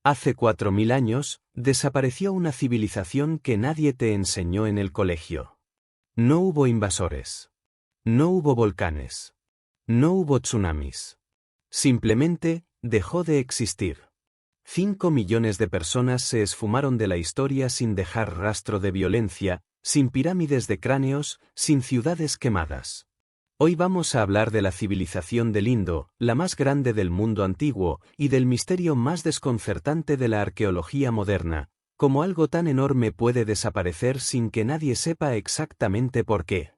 Hace 4000 años, desapareció una civilización que nadie te enseñó en el colegio. No hubo invasores. No hubo volcanes. No hubo tsunamis. Simplemente, dejó de existir. 5 millones de personas se esfumaron de la historia sin dejar rastro de violencia, sin pirámides de cráneos, sin ciudades quemadas. Hoy vamos a hablar de la civilización del Indo, la más grande del mundo antiguo, y del misterio más desconcertante de la arqueología moderna, cómo algo tan enorme puede desaparecer sin que nadie sepa exactamente por qué.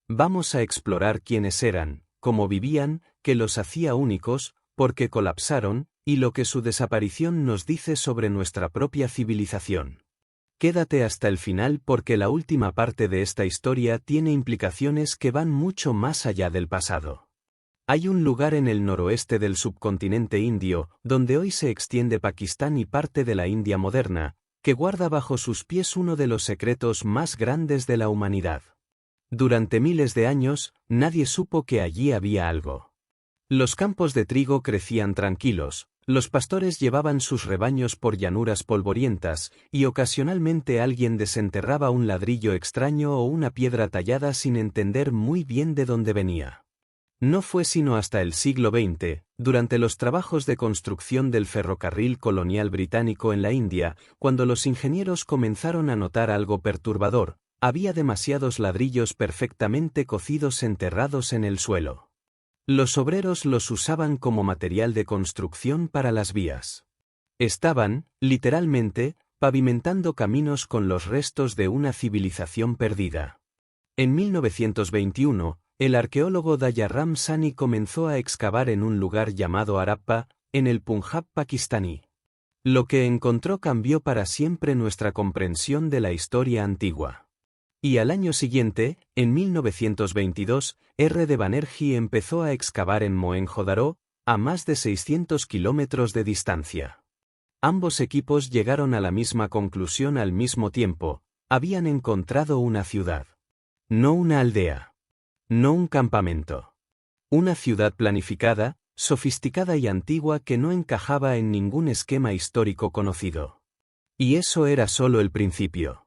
Vamos a explorar quiénes eran, cómo vivían, qué los hacía únicos, por qué colapsaron, y lo que su desaparición nos dice sobre nuestra propia civilización. Quédate hasta el final porque la última parte de esta historia tiene implicaciones que van mucho más allá del pasado. Hay un lugar en el noroeste del subcontinente indio, donde hoy se extiende Pakistán y parte de la India moderna, que guarda bajo sus pies uno de los secretos más grandes de la humanidad. Durante miles de años, nadie supo que allí había algo. Los campos de trigo crecían tranquilos, los pastores llevaban sus rebaños por llanuras polvorientas, y ocasionalmente alguien desenterraba un ladrillo extraño o una piedra tallada sin entender muy bien de dónde venía. No fue sino hasta el siglo XX, durante los trabajos de construcción del ferrocarril colonial británico en la India, cuando los ingenieros comenzaron a notar algo perturbador: había demasiados ladrillos perfectamente cocidos enterrados en el suelo. Los obreros los usaban como material de construcción para las vías. Estaban, literalmente, pavimentando caminos con los restos de una civilización perdida. En 1921, el arqueólogo Dayaram Sani comenzó a excavar en un lugar llamado Harappa, en el Punjab pakistaní. Lo que encontró cambió para siempre nuestra comprensión de la historia antigua. Y al año siguiente, en 1922, R. de Banerjee empezó a excavar en Mohenjo-Daro, a más de 600 kilómetros de distancia. Ambos equipos llegaron a la misma conclusión al mismo tiempo: habían encontrado una ciudad. No una aldea. No un campamento. Una ciudad planificada, sofisticada y antigua que no encajaba en ningún esquema histórico conocido. Y eso era solo el principio.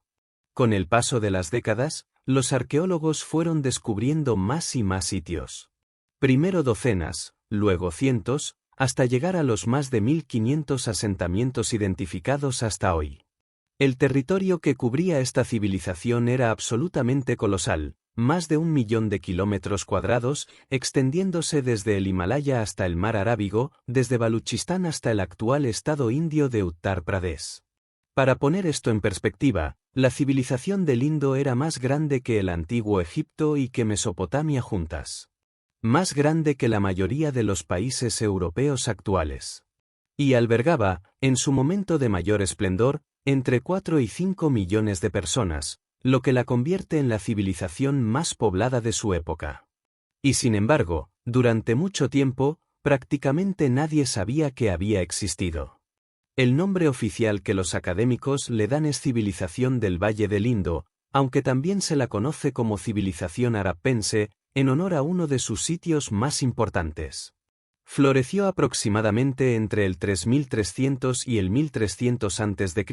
Con el paso de las décadas, los arqueólogos fueron descubriendo más y más sitios. Primero docenas, luego cientos, hasta llegar a los más de 1500 asentamientos identificados hasta hoy. El territorio que cubría esta civilización era absolutamente colosal, más de 1 millón de kilómetros cuadrados, extendiéndose desde el Himalaya hasta el mar Arábigo, desde Baluchistán hasta el actual estado indio de Uttar Pradesh. Para poner esto en perspectiva, la civilización del Indo era más grande que el antiguo Egipto y que Mesopotamia juntas. Más grande que la mayoría de los países europeos actuales. Y albergaba, en su momento de mayor esplendor, entre 4 y 5 millones de personas, lo que la convierte en la civilización más poblada de su época. Y sin embargo, durante mucho tiempo, prácticamente nadie sabía que había existido. El nombre oficial que los académicos le dan es Civilización del Valle del Indo, aunque también se la conoce como civilización harappense, en honor a uno de sus sitios más importantes. Floreció aproximadamente entre el 3300 y el 1300 a.C.,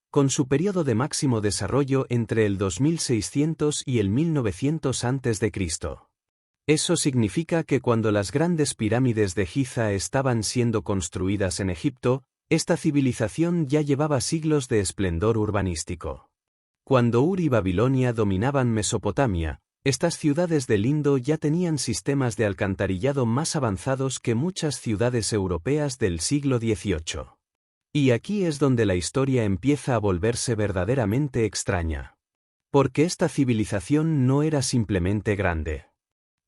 con su periodo de máximo desarrollo entre el 2600 y el 1900 a.C. Eso significa que cuando las grandes pirámides de Giza estaban siendo construidas en Egipto, esta civilización ya llevaba siglos de esplendor urbanístico. Cuando Ur y Babilonia dominaban Mesopotamia, estas ciudades del Indo ya tenían sistemas de alcantarillado más avanzados que muchas ciudades europeas del siglo XVIII. Y aquí es donde la historia empieza a volverse verdaderamente extraña. Porque esta civilización no era simplemente grande.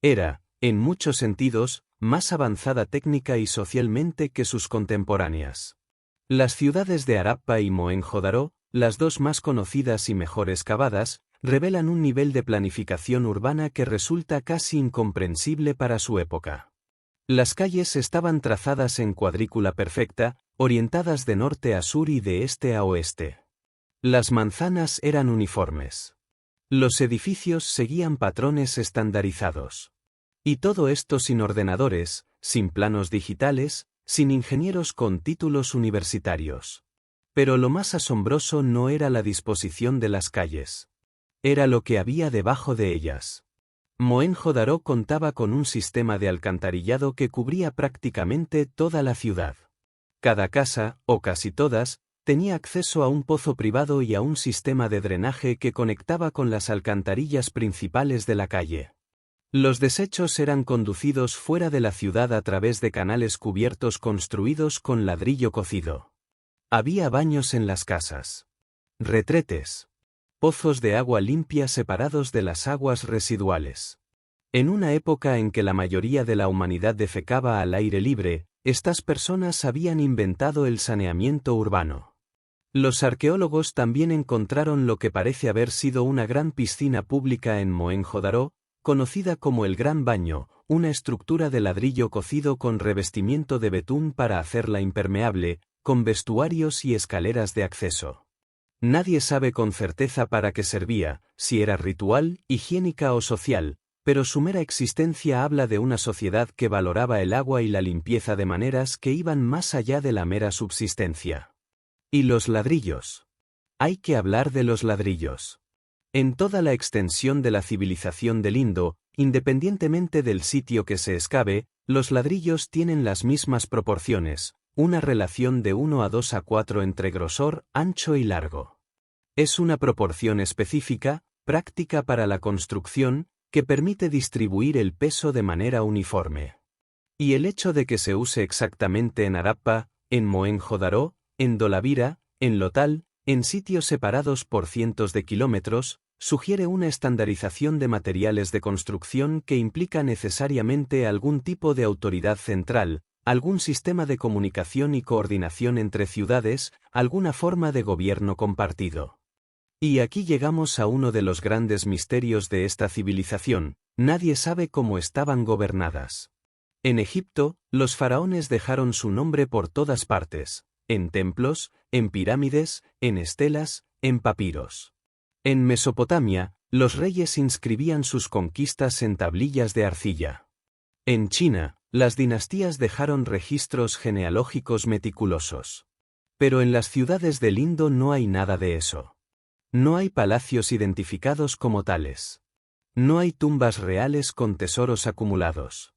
Era, en muchos sentidos, más avanzada técnica y socialmente que sus contemporáneas. Las ciudades de Harappa y Mohenjo-Daro, las dos más conocidas y mejor excavadas, revelan un nivel de planificación urbana que resulta casi incomprensible para su época. Las calles estaban trazadas en cuadrícula perfecta, orientadas de norte a sur y de este a oeste. Las manzanas eran uniformes. Los edificios seguían patrones estandarizados. Y todo esto sin ordenadores, sin planos digitales, sin ingenieros con títulos universitarios. Pero lo más asombroso no era la disposición de las calles. Era lo que había debajo de ellas. Mohenjo-Daro contaba con un sistema de alcantarillado que cubría prácticamente toda la ciudad. Cada casa, o casi todas, tenía acceso a un pozo privado y a un sistema de drenaje que conectaba con las alcantarillas principales de la calle. Los desechos eran conducidos fuera de la ciudad a través de canales cubiertos construidos con ladrillo cocido. Había baños en las casas. Retretes. Pozos de agua limpia separados de las aguas residuales. En una época en que la mayoría de la humanidad defecaba al aire libre, estas personas habían inventado el saneamiento urbano. Los arqueólogos también encontraron lo que parece haber sido una gran piscina pública en Mohenjo-Daro, conocida como el Gran Baño, una estructura de ladrillo cocido con revestimiento de betún para hacerla impermeable, con vestuarios y escaleras de acceso. Nadie sabe con certeza para qué servía, si era ritual, higiénica o social, pero su mera existencia habla de una sociedad que valoraba el agua y la limpieza de maneras que iban más allá de la mera subsistencia. ¿Y los ladrillos? Hay que hablar de los ladrillos. En toda la extensión de la civilización del Indo, independientemente del sitio que se excave, los ladrillos tienen las mismas proporciones, una relación de 1:2:4 entre grosor, ancho y largo. Es una proporción específica, práctica para la construcción, que permite distribuir el peso de manera uniforme. Y el hecho de que se use exactamente en Harappa, en Mohenjo-Daro, en Dholavira, en Lothal, en sitios separados por cientos de kilómetros, sugiere una estandarización de materiales de construcción que implica necesariamente algún tipo de autoridad central, algún sistema de comunicación y coordinación entre ciudades, alguna forma de gobierno compartido. Y aquí llegamos a uno de los grandes misterios de esta civilización: nadie sabe cómo estaban gobernadas. En Egipto, los faraones dejaron su nombre por todas partes, en templos, en pirámides, en estelas, en papiros. En Mesopotamia, los reyes inscribían sus conquistas en tablillas de arcilla. En China, las dinastías dejaron registros genealógicos meticulosos. Pero en las ciudades del Indo no hay nada de eso. No hay palacios identificados como tales. No hay tumbas reales con tesoros acumulados.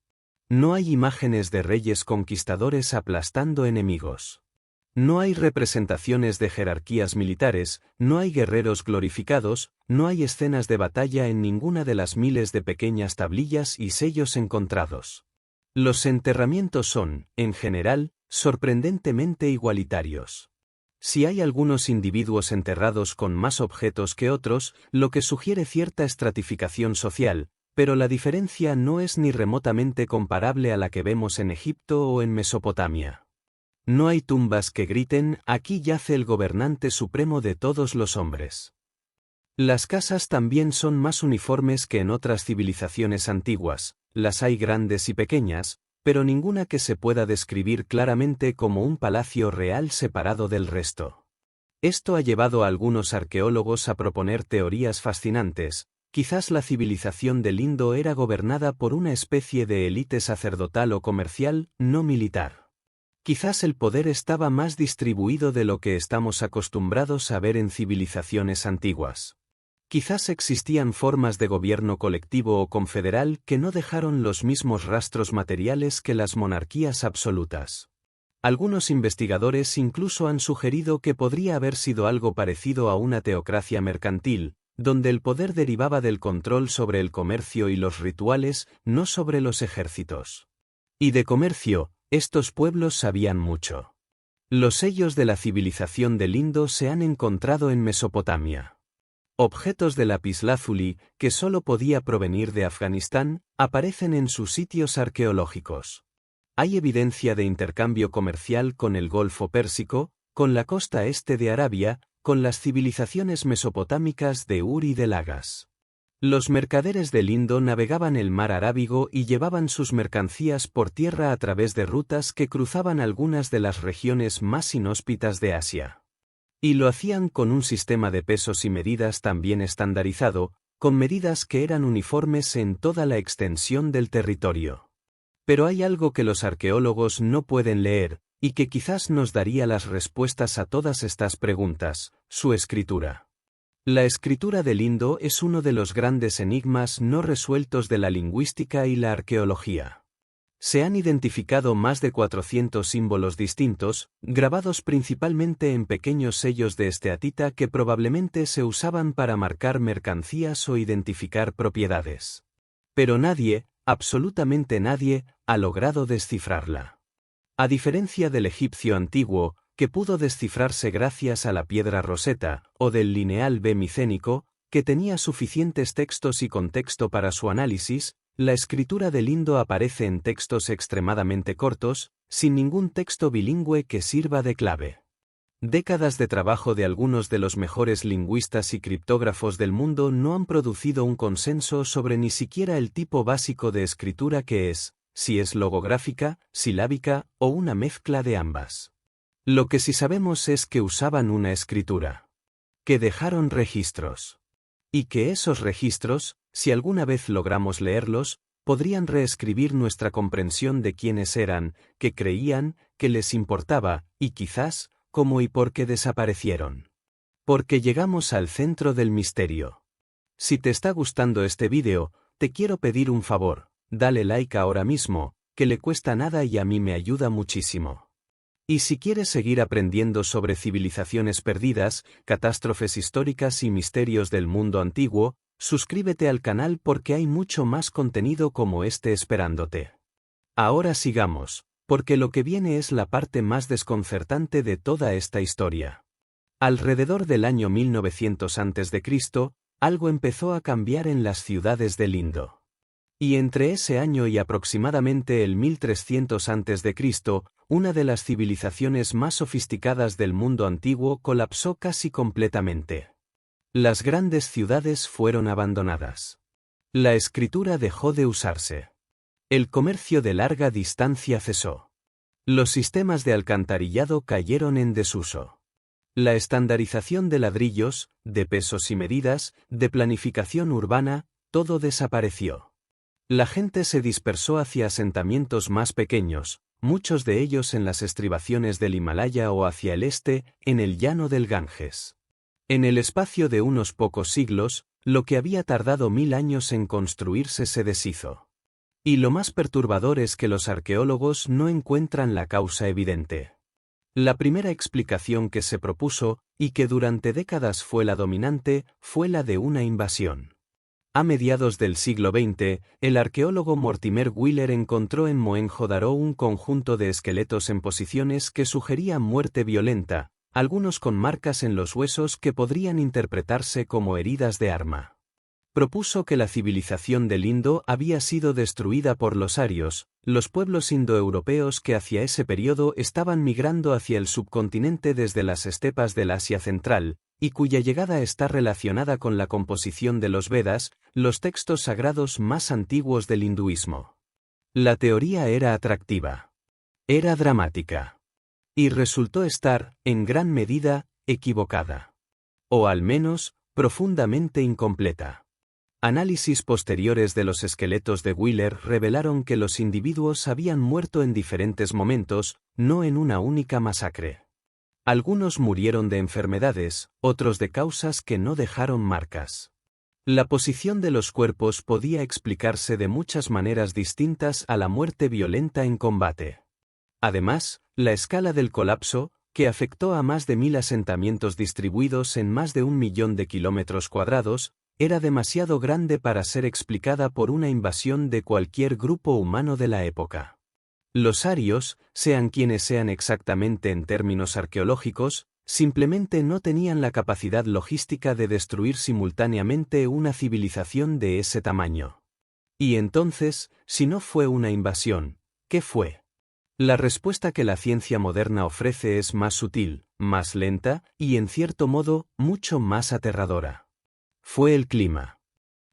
No hay imágenes de reyes conquistadores aplastando enemigos. No hay representaciones de jerarquías militares, no hay guerreros glorificados, no hay escenas de batalla en ninguna de las miles de pequeñas tablillas y sellos encontrados. Los enterramientos son, en general, sorprendentemente igualitarios. Si hay algunos individuos enterrados con más objetos que otros, lo que sugiere cierta estratificación social, pero la diferencia no es ni remotamente comparable a la que vemos en Egipto o en Mesopotamia. No hay tumbas que griten: aquí yace el gobernante supremo de todos los hombres. Las casas también son más uniformes que en otras civilizaciones antiguas, las hay grandes y pequeñas, pero ninguna que se pueda describir claramente como un palacio real separado del resto. Esto ha llevado a algunos arqueólogos a proponer teorías fascinantes. Quizás la civilización del Indo era gobernada por una especie de élite sacerdotal o comercial, no militar. Quizás el poder estaba más distribuido de lo que estamos acostumbrados a ver en civilizaciones antiguas. Quizás existían formas de gobierno colectivo o confederal que no dejaron los mismos rastros materiales que las monarquías absolutas. Algunos investigadores incluso han sugerido que podría haber sido algo parecido a una teocracia mercantil, donde el poder derivaba del control sobre el comercio y los rituales, no sobre los ejércitos. Y de comercio, estos pueblos sabían mucho. Los sellos de la civilización del Indo se han encontrado en Mesopotamia. Objetos de lapislázuli, que solo podía provenir de Afganistán, aparecen en sus sitios arqueológicos. Hay evidencia de intercambio comercial con el Golfo Pérsico, con la costa este de Arabia, con las civilizaciones mesopotámicas de Ur y de Lagas. Los mercaderes del Indo navegaban el mar Arábigo y llevaban sus mercancías por tierra a través de rutas que cruzaban algunas de las regiones más inhóspitas de Asia. Y lo hacían con un sistema de pesos y medidas también estandarizado, con medidas que eran uniformes en toda la extensión del territorio. Pero hay algo que los arqueólogos no pueden leer, y que quizás nos daría las respuestas a todas estas preguntas: su escritura. La escritura del Indo es uno de los grandes enigmas no resueltos de la lingüística y la arqueología. Se han identificado más de 400 símbolos distintos, grabados principalmente en pequeños sellos de esteatita que probablemente se usaban para marcar mercancías o identificar propiedades. Pero nadie, absolutamente nadie, ha logrado descifrarla. A diferencia del egipcio antiguo, que pudo descifrarse gracias a la piedra Rosetta, o del lineal B micénico, que tenía suficientes textos y contexto para su análisis, la escritura del Indo aparece en textos extremadamente cortos, sin ningún texto bilingüe que sirva de clave. Décadas de trabajo de algunos de los mejores lingüistas y criptógrafos del mundo no han producido un consenso sobre ni siquiera el tipo básico de escritura que es, si es logográfica, silábica o una mezcla de ambas. Lo que sí sabemos es que usaban una escritura. Que dejaron registros. Y que esos registros, si alguna vez logramos leerlos, podrían reescribir nuestra comprensión de quiénes eran, qué creían, qué les importaba, y quizás, cómo y por qué desaparecieron. Porque llegamos al centro del misterio. Si te está gustando este vídeo, te quiero pedir un favor: dale like ahora mismo, que le cuesta nada y a mí me ayuda muchísimo. Y si quieres seguir aprendiendo sobre civilizaciones perdidas, catástrofes históricas y misterios del mundo antiguo, suscríbete al canal porque hay mucho más contenido como este esperándote. Ahora sigamos, porque lo que viene es la parte más desconcertante de toda esta historia. Alrededor del año 1900 a.C., algo empezó a cambiar en las ciudades del Indo. Y entre ese año y aproximadamente el 1300 a.C., una de las civilizaciones más sofisticadas del mundo antiguo colapsó casi completamente. Las grandes ciudades fueron abandonadas. La escritura dejó de usarse. El comercio de larga distancia cesó. Los sistemas de alcantarillado cayeron en desuso. La estandarización de ladrillos, de pesos y medidas, de planificación urbana, todo desapareció. La gente se dispersó hacia asentamientos más pequeños, muchos de ellos en las estribaciones del Himalaya o hacia el este, en el llano del Ganges. En el espacio de unos pocos siglos, lo que había tardado 1000 años en construirse se deshizo. Y lo más perturbador es que los arqueólogos no encuentran la causa evidente. La primera explicación que se propuso, y que durante décadas fue la dominante, fue la de una invasión. A mediados del siglo XX, el arqueólogo Mortimer Wheeler encontró en Mohenjo-Daro un conjunto de esqueletos en posiciones que sugerían muerte violenta, algunos con marcas en los huesos que podrían interpretarse como heridas de arma. Propuso que la civilización del Indo había sido destruida por los arios, los pueblos indoeuropeos que hacia ese periodo estaban migrando hacia el subcontinente desde las estepas del Asia Central, y cuya llegada está relacionada con la composición de los Vedas, los textos sagrados más antiguos del hinduismo. La teoría era atractiva. Era dramática. Y resultó estar, en gran medida, equivocada. O al menos, profundamente incompleta. Análisis posteriores de los esqueletos de Wheeler revelaron que los individuos habían muerto en diferentes momentos, no en una única masacre. Algunos murieron de enfermedades, otros de causas que no dejaron marcas. La posición de los cuerpos podía explicarse de muchas maneras distintas a la muerte violenta en combate. Además, la escala del colapso, que afectó a más de 1000 asentamientos distribuidos en más de 1 millón de kilómetros cuadrados, era demasiado grande para ser explicada por una invasión de cualquier grupo humano de la época. Los arios, sean quienes sean exactamente en términos arqueológicos, simplemente no tenían la capacidad logística de destruir simultáneamente una civilización de ese tamaño. Y entonces, si no fue una invasión, ¿qué fue? La respuesta que la ciencia moderna ofrece es más sutil, más lenta y, en cierto modo, mucho más aterradora. Fue el clima.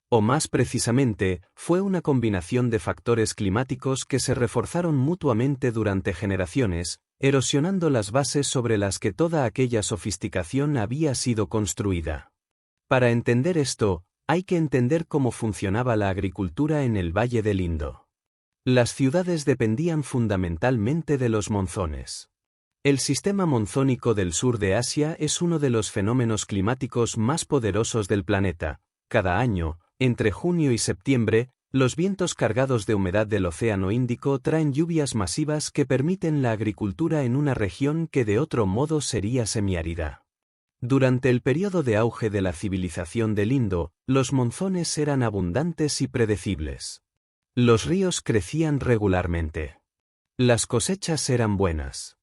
O más precisamente, fue una combinación de factores climáticos que se reforzaron mutuamente durante generaciones, erosionando las bases sobre las que toda aquella sofisticación había sido construida. Para entender esto, hay que entender cómo funcionaba la agricultura en el Valle del Indo. Las ciudades dependían fundamentalmente de los monzones. El sistema monzónico del sur de Asia es uno de los fenómenos climáticos más poderosos del planeta. Cada año, entre junio y septiembre, los vientos cargados de humedad del Océano Índico traen lluvias masivas que permiten la agricultura en una región que de otro modo sería semiárida. Durante el periodo de auge de la civilización del Indo, los monzones eran abundantes y predecibles. Los ríos crecían regularmente. Las cosechas eran buenas.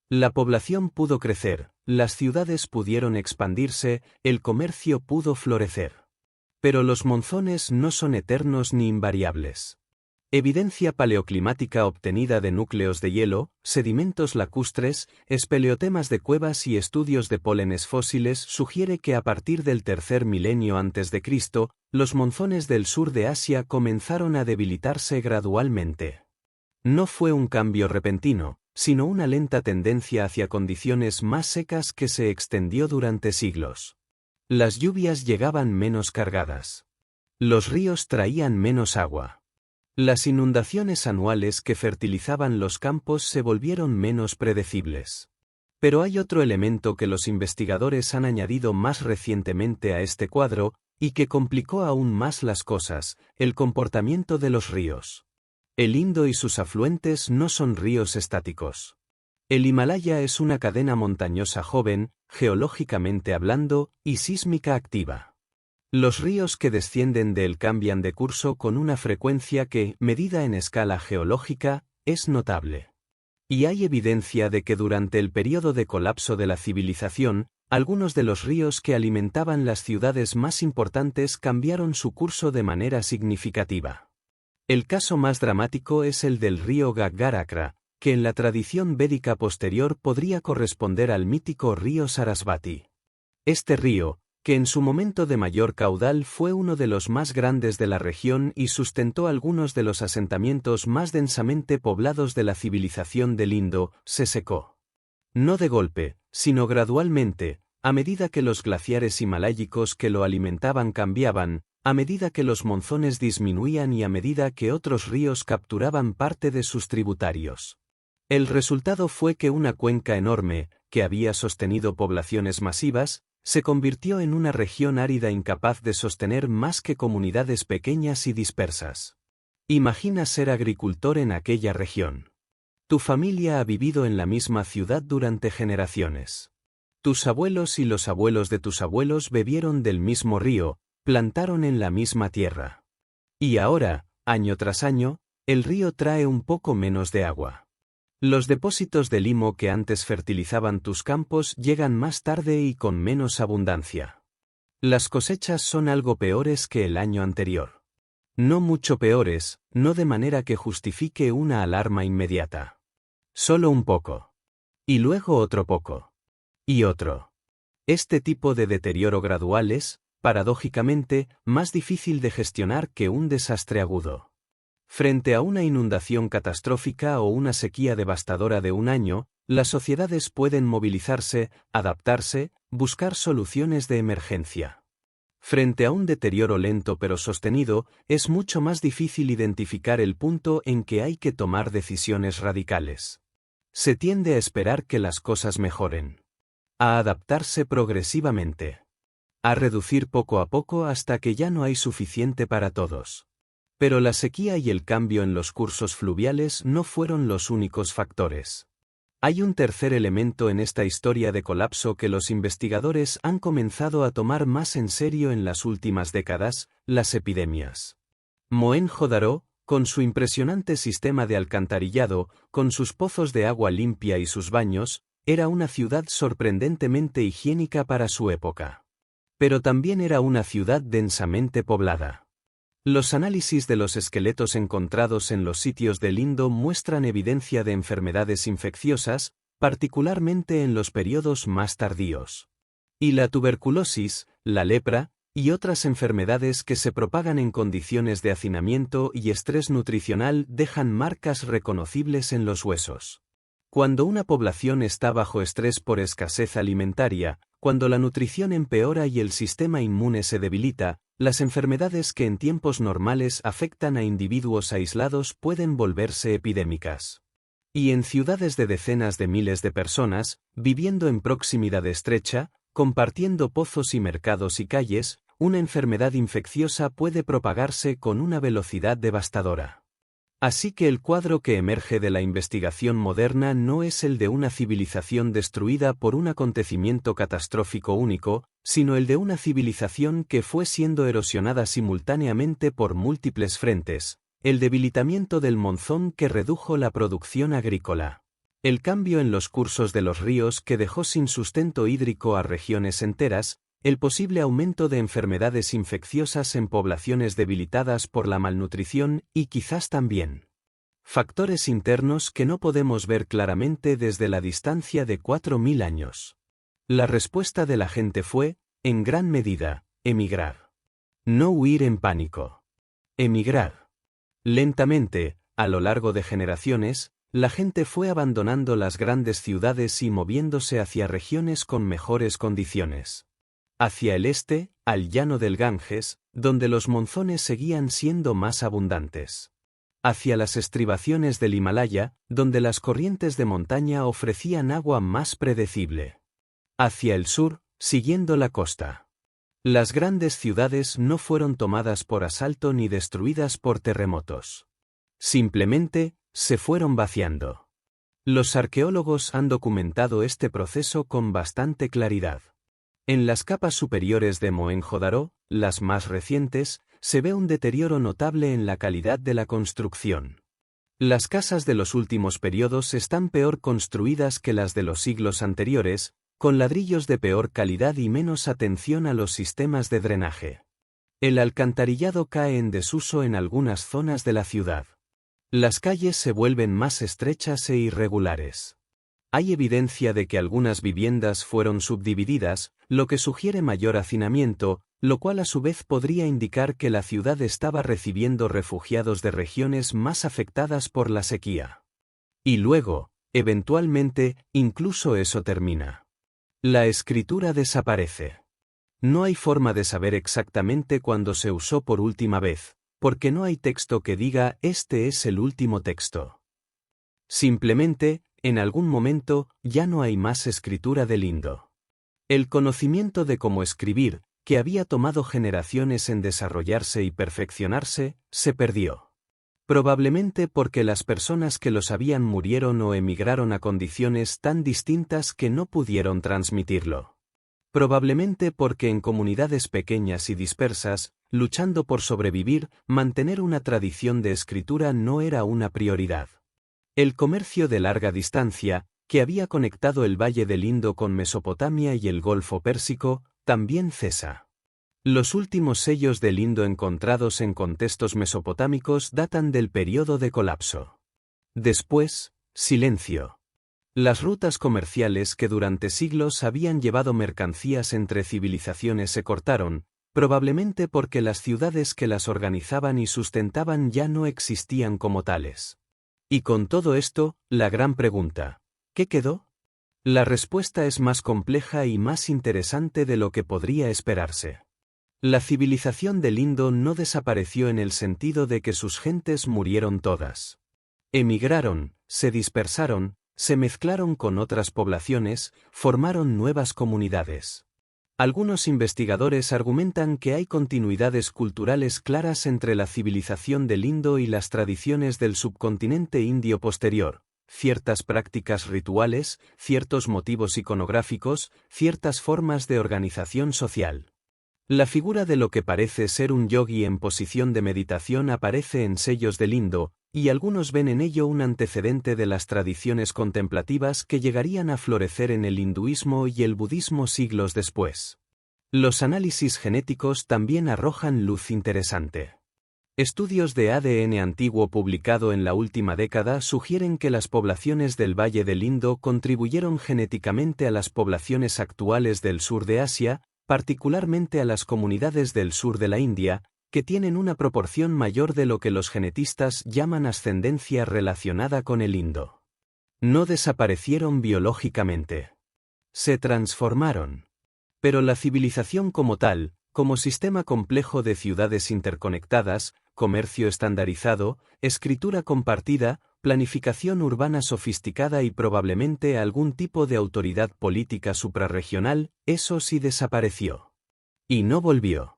La población pudo crecer, las ciudades pudieron expandirse, el comercio pudo florecer. Pero los monzones no son eternos ni invariables. Evidencia paleoclimática obtenida de núcleos de hielo, sedimentos lacustres, espeleotemas de cuevas y estudios de pólenes fósiles sugiere que a partir del tercer milenio a.C., los monzones del sur de Asia comenzaron a debilitarse gradualmente. No fue un cambio repentino, sino una lenta tendencia hacia condiciones más secas que se extendió durante siglos. Las lluvias llegaban menos cargadas. Los ríos traían menos agua. Las inundaciones anuales que fertilizaban los campos se volvieron menos predecibles. Pero hay otro elemento que los investigadores han añadido más recientemente a este cuadro, y que complicó aún más las cosas: el comportamiento de los ríos. El Indo y sus afluentes no son ríos estáticos. El Himalaya es una cadena montañosa joven, geológicamente hablando, y sísmica activa. Los ríos que descienden de él cambian de curso con una frecuencia que, medida en escala geológica, es notable. Y hay evidencia de que durante el período de colapso de la civilización, algunos de los ríos que alimentaban las ciudades más importantes cambiaron su curso de manera significativa. El caso más dramático es el del río Gaggarakra, que en la tradición védica posterior podría corresponder al mítico río Sarasvati. Este río, que en su momento de mayor caudal fue uno de los más grandes de la región y sustentó algunos de los asentamientos más densamente poblados de la civilización del Indo, se secó. No de golpe, sino gradualmente, a medida que los glaciares himalayicos que lo alimentaban cambiaban, a medida que los monzones disminuían y a medida que otros ríos capturaban parte de sus tributarios. El resultado fue que una cuenca enorme, que había sostenido poblaciones masivas, se convirtió en una región árida incapaz de sostener más que comunidades pequeñas y dispersas. Imagina ser agricultor en aquella región. Tu familia ha vivido en la misma ciudad durante generaciones. Tus abuelos y los abuelos de tus abuelos bebieron del mismo río, plantaron en la misma tierra. Y ahora, año tras año, el río trae un poco menos de agua. Los depósitos de limo que antes fertilizaban tus campos llegan más tarde y con menos abundancia. Las cosechas son algo peores que el año anterior. No mucho peores, no de manera que justifique una alarma inmediata. Solo un poco. Y luego otro poco. Y otro. Este tipo de deterioro gradual es, paradójicamente, más difícil de gestionar que un desastre agudo. Frente a una inundación catastrófica o una sequía devastadora de un año, las sociedades pueden movilizarse, adaptarse, buscar soluciones de emergencia. Frente a un deterioro lento pero sostenido, es mucho más difícil identificar el punto en que hay que tomar decisiones radicales. Se tiende a esperar que las cosas mejoren. A adaptarse progresivamente. A reducir poco a poco hasta que ya no hay suficiente para todos. Pero la sequía y el cambio en los cursos fluviales no fueron los únicos factores. Hay un tercer elemento en esta historia de colapso que los investigadores han comenzado a tomar más en serio en las últimas décadas: las epidemias. Mohenjo-Daro, con su impresionante sistema de alcantarillado, con sus pozos de agua limpia y sus baños, era una ciudad sorprendentemente higiénica para su época. Pero también era una ciudad densamente poblada. Los análisis de los esqueletos encontrados en los sitios del Indo muestran evidencia de enfermedades infecciosas, particularmente en los periodos más tardíos. Y la tuberculosis, la lepra, y otras enfermedades que se propagan en condiciones de hacinamiento y estrés nutricional dejan marcas reconocibles en los huesos. Cuando una población está bajo estrés por escasez alimentaria, cuando la nutrición empeora y el sistema inmune se debilita, las enfermedades que en tiempos normales afectan a individuos aislados pueden volverse epidémicas. Y en ciudades de decenas de miles de personas, viviendo en proximidad estrecha, compartiendo pozos y mercados y calles, una enfermedad infecciosa puede propagarse con una velocidad devastadora. Así que el cuadro que emerge de la investigación moderna no es el de una civilización destruida por un acontecimiento catastrófico único, sino el de una civilización que fue siendo erosionada simultáneamente por múltiples frentes, el debilitamiento del monzón que redujo la producción agrícola, el cambio en los cursos de los ríos que dejó sin sustento hídrico a regiones enteras, el posible aumento de enfermedades infecciosas en poblaciones debilitadas por la malnutrición y quizás también factores internos que no podemos ver claramente desde la distancia de 4000 años. La respuesta de la gente fue, en gran medida, emigrar. No huir en pánico. Emigrar. Lentamente, a lo largo de generaciones, la gente fue abandonando las grandes ciudades y moviéndose hacia regiones con mejores condiciones. Hacia el este, al llano del Ganges, donde los monzones seguían siendo más abundantes. Hacia las estribaciones del Himalaya, donde las corrientes de montaña ofrecían agua más predecible. Hacia el sur, siguiendo la costa. Las grandes ciudades no fueron tomadas por asalto ni destruidas por terremotos. Simplemente, se fueron vaciando. Los arqueólogos han documentado este proceso con bastante claridad. En las capas superiores de Mohenjo-Daro, las más recientes, se ve un deterioro notable en la calidad de la construcción. Las casas de los últimos periodos están peor construidas que las de los siglos anteriores, con ladrillos de peor calidad y menos atención a los sistemas de drenaje. El alcantarillado cae en desuso en algunas zonas de la ciudad. Las calles se vuelven más estrechas e irregulares. Hay evidencia de que algunas viviendas fueron subdivididas, lo que sugiere mayor hacinamiento, lo cual a su vez podría indicar que la ciudad estaba recibiendo refugiados de regiones más afectadas por la sequía. Y luego, eventualmente, incluso eso termina. La escritura desaparece. No hay forma de saber exactamente cuándo se usó por última vez, porque no hay texto que diga este es el último texto. Simplemente, en algún momento, ya no hay más escritura del indo. El conocimiento de cómo escribir, que había tomado generaciones en desarrollarse y perfeccionarse, se perdió. Probablemente porque las personas que lo sabían murieron o emigraron a condiciones tan distintas que no pudieron transmitirlo. Probablemente porque en comunidades pequeñas y dispersas, luchando por sobrevivir, mantener una tradición de escritura no era una prioridad. El comercio de larga distancia, que había conectado el Valle del Indo con Mesopotamia y el Golfo Pérsico, también cesa. Los últimos sellos del Indo encontrados en contextos mesopotámicos datan del periodo de colapso. Después, silencio. Las rutas comerciales que durante siglos habían llevado mercancías entre civilizaciones se cortaron, probablemente porque las ciudades que las organizaban y sustentaban ya no existían como tales. Y con todo esto, la gran pregunta, ¿qué quedó? La respuesta es más compleja y más interesante de lo que podría esperarse. La civilización del Indo no desapareció en el sentido de que sus gentes murieron todas. Emigraron, se dispersaron, se mezclaron con otras poblaciones, formaron nuevas comunidades. Algunos investigadores argumentan que hay continuidades culturales claras entre la civilización del Indo y las tradiciones del subcontinente indio posterior, ciertas prácticas rituales, ciertos motivos iconográficos, ciertas formas de organización social. La figura de lo que parece ser un yogi en posición de meditación aparece en sellos del Indo, y algunos ven en ello un antecedente de las tradiciones contemplativas que llegarían a florecer en el hinduismo y el budismo siglos después. Los análisis genéticos también arrojan luz interesante. Estudios de ADN antiguo publicado en la última década sugieren que las poblaciones del Valle del Indo contribuyeron genéticamente a las poblaciones actuales del sur de Asia, particularmente a las comunidades del sur de la India, que tienen una proporción mayor de lo que los genetistas llaman ascendencia relacionada con el Indo. No desaparecieron biológicamente. Se transformaron. Pero la civilización como tal, como sistema complejo de ciudades interconectadas, comercio estandarizado, escritura compartida, planificación urbana sofisticada y probablemente algún tipo de autoridad política suprarregional, eso sí desapareció. Y no volvió.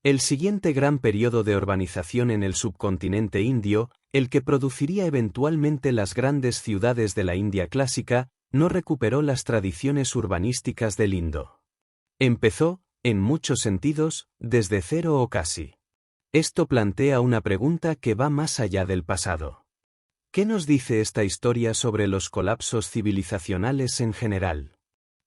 El siguiente gran periodo de urbanización en el subcontinente indio, el que produciría eventualmente las grandes ciudades de la India clásica, no recuperó las tradiciones urbanísticas del Indo. Empezó, en muchos sentidos, desde cero o casi. Esto plantea una pregunta que va más allá del pasado. ¿Qué nos dice esta historia sobre los colapsos civilizacionales en general?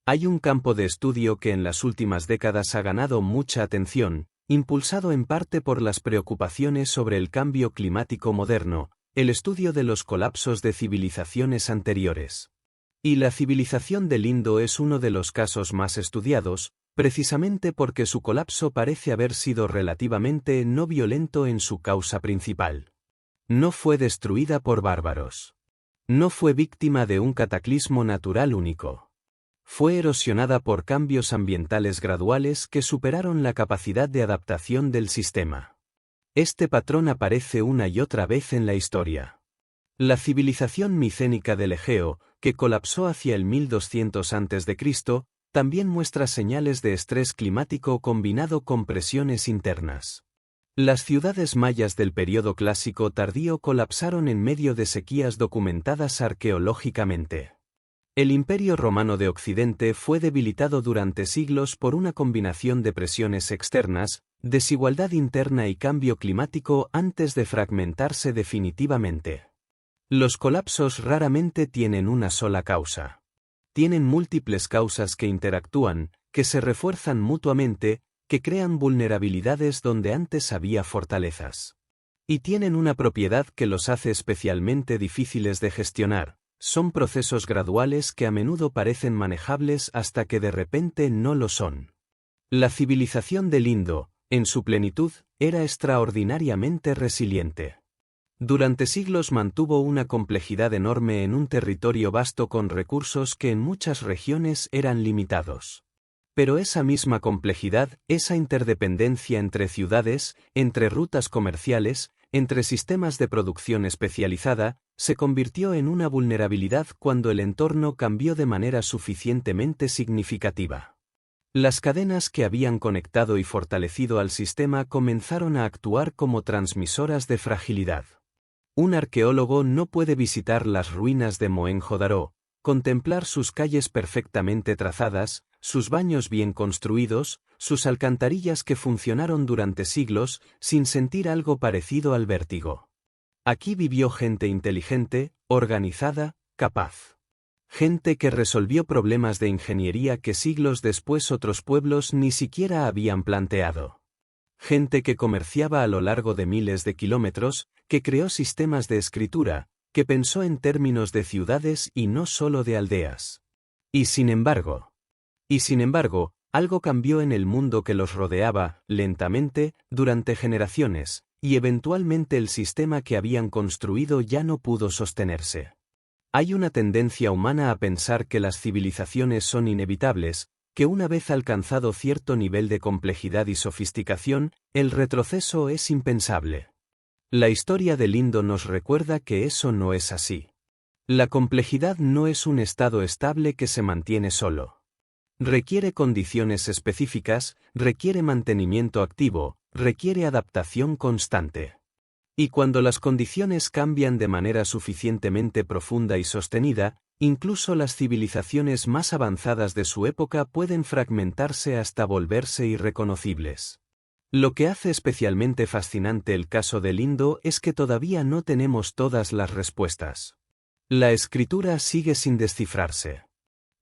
Hay un campo de estudio que en las últimas décadas ha ganado mucha atención, impulsado en parte por las preocupaciones sobre el cambio climático moderno, el estudio de los colapsos de civilizaciones anteriores. Y la civilización del Indo es uno de los casos más estudiados, precisamente porque su colapso parece haber sido relativamente no violento en su causa principal. No fue destruida por bárbaros. No fue víctima de un cataclismo natural único. Fue erosionada por cambios ambientales graduales que superaron la capacidad de adaptación del sistema. Este patrón aparece una y otra vez en la historia. La civilización micénica del Egeo, que colapsó hacia el 1200 a.C., también muestra señales de estrés climático combinado con presiones internas. Las ciudades mayas del período clásico tardío colapsaron en medio de sequías documentadas arqueológicamente. El Imperio Romano de Occidente fue debilitado durante siglos por una combinación de presiones externas, desigualdad interna y cambio climático antes de fragmentarse definitivamente. Los colapsos raramente tienen una sola causa. Tienen múltiples causas que interactúan, que se refuerzan mutuamente, que crean vulnerabilidades donde antes había fortalezas. Y tienen una propiedad que los hace especialmente difíciles de gestionar. Son procesos graduales que a menudo parecen manejables hasta que de repente no lo son. La civilización del Indo, en su plenitud, era extraordinariamente resiliente. Durante siglos mantuvo una complejidad enorme en un territorio vasto con recursos que en muchas regiones eran limitados. Pero esa misma complejidad, esa interdependencia entre ciudades, entre rutas comerciales, entre sistemas de producción especializada, se convirtió en una vulnerabilidad cuando el entorno cambió de manera suficientemente significativa. Las cadenas que habían conectado y fortalecido al sistema comenzaron a actuar como transmisoras de fragilidad. Un arqueólogo no puede visitar las ruinas de Mohenjo-Daro, contemplar sus calles perfectamente trazadas, sus baños bien construidos, sus alcantarillas que funcionaron durante siglos, sin sentir algo parecido al vértigo. Aquí vivió gente inteligente, organizada, capaz. Gente que resolvió problemas de ingeniería que siglos después otros pueblos ni siquiera habían planteado. Gente que comerciaba a lo largo de miles de kilómetros, que creó sistemas de escritura, que pensó en términos de ciudades y no solo de aldeas. Y sin embargo, algo cambió en el mundo que los rodeaba, lentamente, durante generaciones, y eventualmente el sistema que habían construido ya no pudo sostenerse. Hay una tendencia humana a pensar que las civilizaciones son inevitables, que una vez alcanzado cierto nivel de complejidad y sofisticación, el retroceso es impensable. La historia del Indo nos recuerda que eso no es así. La complejidad no es un estado estable que se mantiene solo. Requiere condiciones específicas, requiere mantenimiento activo, requiere adaptación constante. Y cuando las condiciones cambian de manera suficientemente profunda y sostenida, incluso las civilizaciones más avanzadas de su época pueden fragmentarse hasta volverse irreconocibles. Lo que hace especialmente fascinante el caso del Indo es que todavía no tenemos todas las respuestas. La escritura sigue sin descifrarse.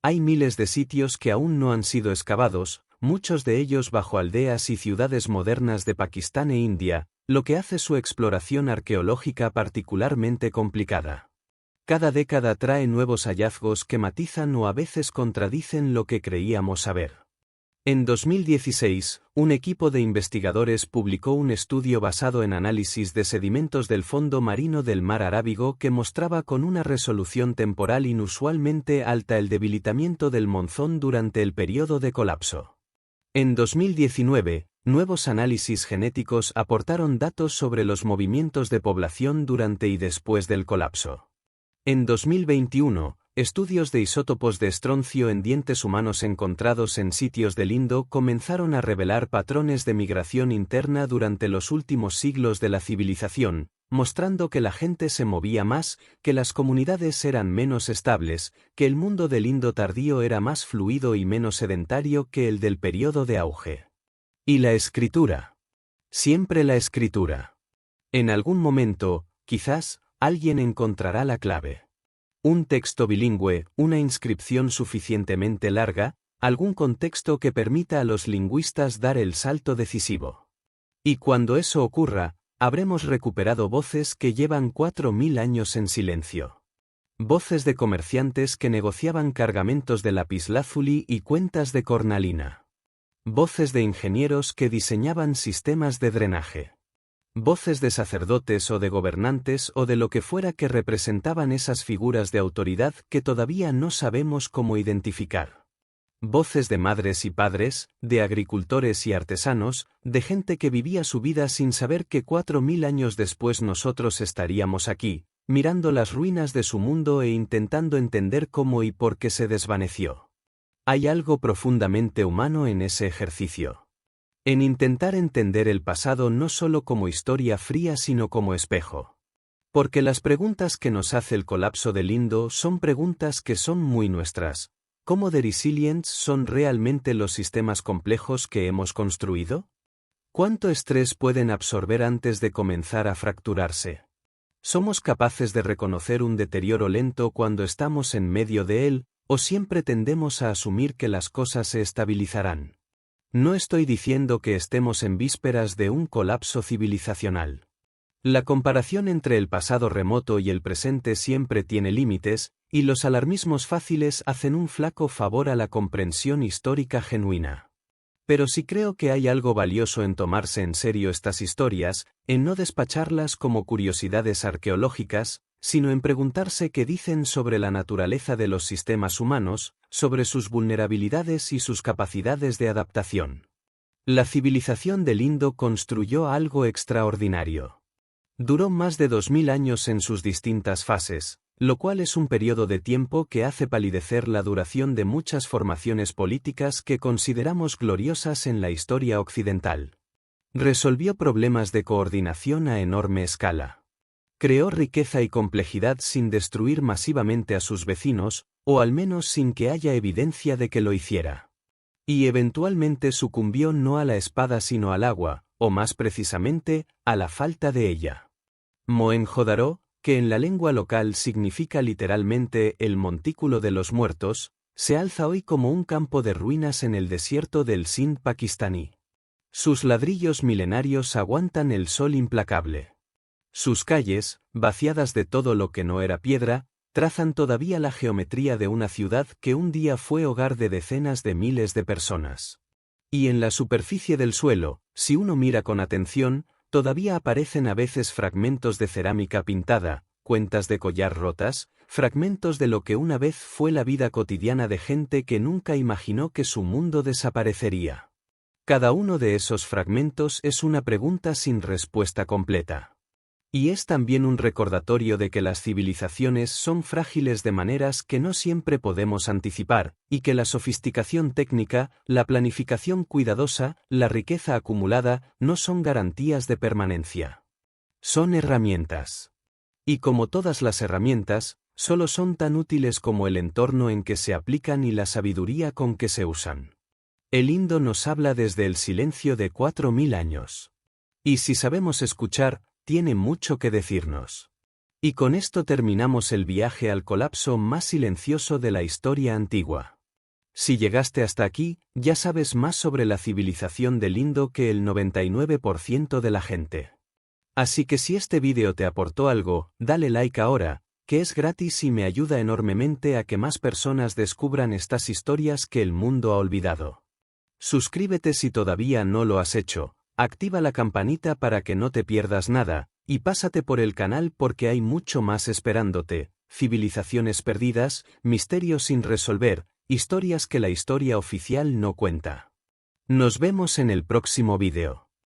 Hay miles de sitios que aún no han sido excavados, muchos de ellos bajo aldeas y ciudades modernas de Pakistán e India, lo que hace su exploración arqueológica particularmente complicada. Cada década trae nuevos hallazgos que matizan o a veces contradicen lo que creíamos saber. En 2016, un equipo de investigadores publicó un estudio basado en análisis de sedimentos del fondo marino del mar Arábigo que mostraba con una resolución temporal inusualmente alta el debilitamiento del monzón durante el periodo de colapso. En 2019, Nuevos análisis genéticos aportaron datos sobre los movimientos de población durante y después del colapso. En 2021, estudios de isótopos de estroncio en dientes humanos encontrados en sitios del Indo comenzaron a revelar patrones de migración interna durante los últimos siglos de la civilización, mostrando que la gente se movía más, que las comunidades eran menos estables, que el mundo del Indo tardío era más fluido y menos sedentario que el del período de auge. Y la escritura. Siempre la escritura. En algún momento, quizás, alguien encontrará la clave. Un texto bilingüe, una inscripción suficientemente larga, algún contexto que permita a los lingüistas dar el salto decisivo. Y cuando eso ocurra, habremos recuperado voces que llevan 4000 años en silencio. Voces de comerciantes que negociaban cargamentos de lapislázuli y cuentas de cornalina. Voces de ingenieros que diseñaban sistemas de drenaje. Voces de sacerdotes o de gobernantes o de lo que fuera que representaban esas figuras de autoridad que todavía no sabemos cómo identificar. Voces de madres y padres, de agricultores y artesanos, de gente que vivía su vida sin saber que 4000 años después nosotros estaríamos aquí, mirando las ruinas de su mundo e intentando entender cómo y por qué se desvaneció. Hay algo profundamente humano en ese ejercicio. En intentar entender el pasado no solo como historia fría sino como espejo. Porque las preguntas que nos hace el colapso del Indo son preguntas que son muy nuestras. ¿Cómo de resilientes son realmente los sistemas complejos que hemos construido? ¿Cuánto estrés pueden absorber antes de comenzar a fracturarse? ¿Somos capaces de reconocer un deterioro lento cuando estamos en medio de él, o siempre tendemos a asumir que las cosas se estabilizarán? No estoy diciendo que estemos en vísperas de un colapso civilizacional. La comparación entre el pasado remoto y el presente siempre tiene límites, y los alarmismos fáciles hacen un flaco favor a la comprensión histórica genuina. Pero sí creo que hay algo valioso en tomarse en serio estas historias, en no despacharlas como curiosidades arqueológicas, sino en preguntarse qué dicen sobre la naturaleza de los sistemas humanos, sobre sus vulnerabilidades y sus capacidades de adaptación. La civilización del Indo construyó algo extraordinario. Duró más de 2000 años en sus distintas fases, lo cual es un periodo de tiempo que hace palidecer la duración de muchas formaciones políticas que consideramos gloriosas en la historia occidental. Resolvió problemas de coordinación a enorme escala. Creó riqueza y complejidad sin destruir masivamente a sus vecinos, o al menos sin que haya evidencia de que lo hiciera. Y eventualmente sucumbió no a la espada sino al agua, o más precisamente, a la falta de ella. Mohenjo-Daro, que en la lengua local significa literalmente el montículo de los muertos, se alza hoy como un campo de ruinas en el desierto del Sindh pakistaní. Sus ladrillos milenarios aguantan el sol implacable. Sus calles, vaciadas de todo lo que no era piedra, trazan todavía la geometría de una ciudad que un día fue hogar de decenas de miles de personas. Y en la superficie del suelo, si uno mira con atención, todavía aparecen a veces fragmentos de cerámica pintada, cuentas de collar rotas, fragmentos de lo que una vez fue la vida cotidiana de gente que nunca imaginó que su mundo desaparecería. Cada uno de esos fragmentos es una pregunta sin respuesta completa. Y es también un recordatorio de que las civilizaciones son frágiles de maneras que no siempre podemos anticipar, y que la sofisticación técnica, la planificación cuidadosa, la riqueza acumulada, no son garantías de permanencia. Son herramientas. Y como todas las herramientas, solo son tan útiles como el entorno en que se aplican y la sabiduría con que se usan. El Indo nos habla desde el silencio de 4000 años. Y si sabemos escuchar, tiene mucho que decirnos. Y con esto terminamos el viaje al colapso más silencioso de la historia antigua. Si llegaste hasta aquí, ya sabes más sobre la civilización del Indo que el 99% de la gente. Así que si este vídeo te aportó algo, dale like ahora, que es gratis y me ayuda enormemente a que más personas descubran estas historias que el mundo ha olvidado. Suscríbete si todavía no lo has hecho. Activa la campanita para que no te pierdas nada, y pásate por el canal porque hay mucho más esperándote, civilizaciones perdidas, misterios sin resolver, historias que la historia oficial no cuenta. Nos vemos en el próximo vídeo.